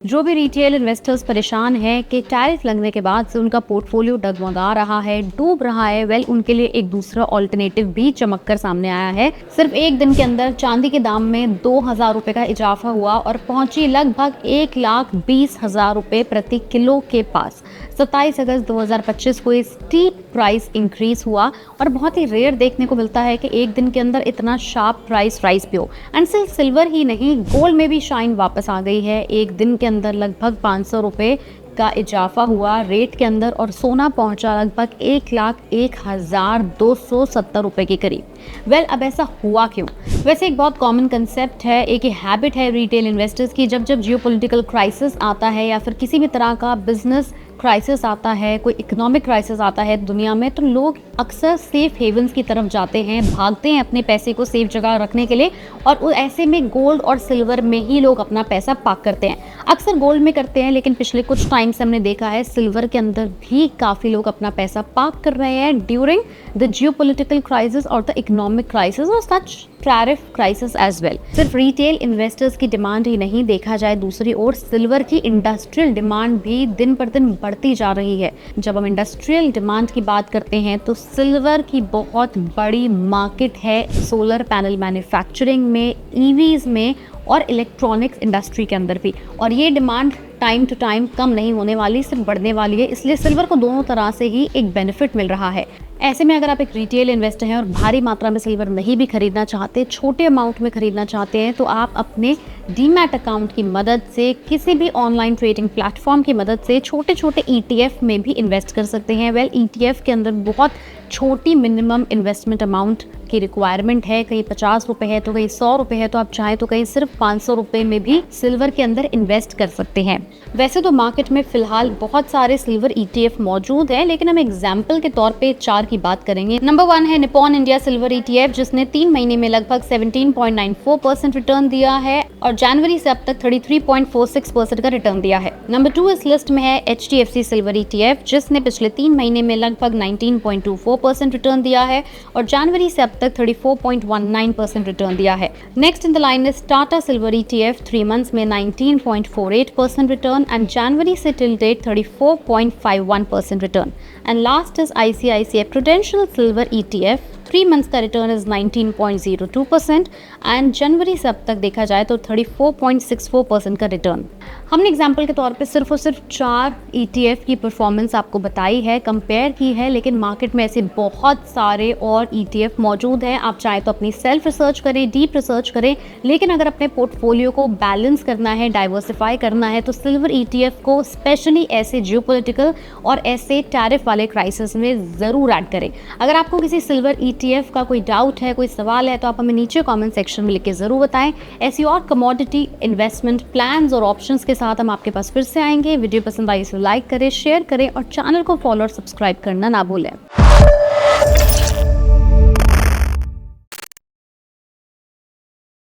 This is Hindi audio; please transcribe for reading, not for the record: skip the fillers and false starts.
जो भी रिटेल इन्वेस्टर्स परेशान हैं कि टैरिफ लगने के बाद से उनका पोर्टफोलियो डगमगा रहा है, डूब रहा है, वेल उनके लिए एक दूसरा ऑल्टरनेटिव भी चमक कर सामने आया है। सिर्फ एक दिन के अंदर चांदी के दाम में 2000 रुपए का इजाफा हुआ और पहुंची लगभग 1,20,000 रुपए प्रति किलो के पास। 27 अगस्त 2025 को स्टीप प्राइस इंक्रीज हुआ और बहुत ही रेयर देखने को मिलता है कि एक दिन के अंदर इतना शार्प प्राइस राइज भी हो। एंड सिर्फ सिल्वर ही नहीं, गोल्ड में भी शाइन वापस आ गई है। एक दिन के अंदर लगभग 500 रुपए का इजाफा हुआ रेट के अंदर और सोना पहुंचा लगभग 1,01,270 रुपए के करीब। वेल अब ऐसा हुआ क्यों? वैसे एक बहुत कॉमन कंसेप्ट है, एक हैबिट है रिटेल इन्वेस्टर्स की। जब जियोपॉलिटिकल क्राइसिस आता है या फिर किसी भी तरह का बिजनेस क्राइसिस आता है, कोई इकोनॉमिक क्राइसिस आता है दुनिया में, तो लोग अक्सर सेफ हेवन्स की तरफ जाते हैं, भागते हैं अपने पैसे को सेफ जगह रखने के लिए और ऐसे में गोल्ड और सिल्वर में ही लोग अपना पैसा पार्क करते हैं। अक्सर गोल्ड में करते हैं, लेकिन पिछले कुछ टाइम से हमने देखा है सिल्वर के अंदर भी काफ़ी लोग अपना पैसा पार्क कर रहे हैं ड्यूरिंग द जियोपॉलिटिकल क्राइसिस और द इकोनॉमिक क्राइसिस और सच टैरिफ क्राइसिस एज वेल। सिर्फ रिटेल इन्वेस्टर्स की डिमांड ही नहीं, देखा जाए दूसरी ओर सिल्वर की इंडस्ट्रियल डिमांड भी दिन पर दिन बढ़ती जा रही है। जब हम इंडस्ट्रियल डिमांड की बात करते हैं तो सिल्वर की बहुत बड़ी मार्केट है सोलर पैनल मैन्युफैक्चरिंग में, ईवीज में और इलेक्ट्रॉनिक्स इंडस्ट्री के अंदर भी। और ये डिमांड टाइम टू टाइम कम नहीं होने वाली, सिर्फ बढ़ने वाली है। इसलिए सिल्वर को दोनों तरह से ही एक बेनिफिट मिल रहा है। ऐसे में अगर आप एक रिटेल इन्वेस्टर हैं और भारी मात्रा में सिल्वर नहीं भी खरीदना चाहते, छोटे अमाउंट में खरीदना चाहते हैं, तो आप अपने डीमैट अकाउंट की मदद से, किसी भी ऑनलाइन ट्रेडिंग प्लेटफॉर्म की मदद से छोटे छोटे ETF में भी इन्वेस्ट कर सकते हैं। वेल ETF के अंदर बहुत छोटी मिनिमम इन्वेस्टमेंट अमाउंट की रिक्वायरमेंट है, कहीं 50 रुपए है तो कहीं 100 रुपए है, तो आप चाहें तो कहीं सिर्फ 500 रुपए में भी सिल्वर के अंदर इन्वेस्ट कर सकते हैं। वैसे तो मार्केट में फिलहाल बहुत सारे सिल्वर ETF मौजूद है, लेकिन हम एग्जाम्पल के तौर पे 4 की बात करेंगे। नंबर 1 है निप्पॉन इंडिया सिल्वर ETF, जिसने 3 महीने में लगभग 17.94% रिटर्न दिया है और जनवरी से अब तक 33.46% का रिटर्न दिया है। नंबर 2 इस लिस्ट में है HDFC सिल्वर ETF, जिसने पिछले 3 महीने में लगभग 19.24% रिटर्न दिया है और जनवरी से अब तक 34.19% रिटर्न दिया है। Next in the line is Tata silver ETF, 3 months में 19.48% रिटर्न एंड जनवरी से till date 34.51% return. And last is ICICI Prudential silver ETF, 3 months का रिटर्न इज 19.02% एंड जनवरी से अब तक देखा जाए तो 34.64% का रिटर्न। हमने एग्जाम्पल के तौर पे सिर्फ और सिर्फ 4 ETF की परफॉर्मेंस आपको बताई है, कंपेयर की है, लेकिन मार्केट में ऐसे बहुत सारे और ETF मौजूद हैं। आप चाहे तो अपनी सेल्फ रिसर्च करें, डीप रिसर्च करें, लेकिन अगर अपने पोर्टफोलियो को बैलेंस करना है, डाइवर्सिफाई करना है, तो सिल्वर ETF को स्पेशली ऐसे जियोपॉलिटिकल और ऐसे टैरिफ वाले क्राइसिस में ज़रूर ऐड करें। अगर आपको किसी सिल्वर ETF का कोई डाउट है, कोई सवाल है, तो आप हमें नीचे कमेंट सेक्शन में लिख के ज़रूर बताएं। ऐसी और कमोडिटी इन्वेस्टमेंट प्लान्स और ऑप्शंस के साथ हम आपके पास फिर से आएंगे। वीडियो पसंद आई तो लाइक करें, शेयर करें और चैनल को फॉलो और सब्सक्राइब करना ना भूलें।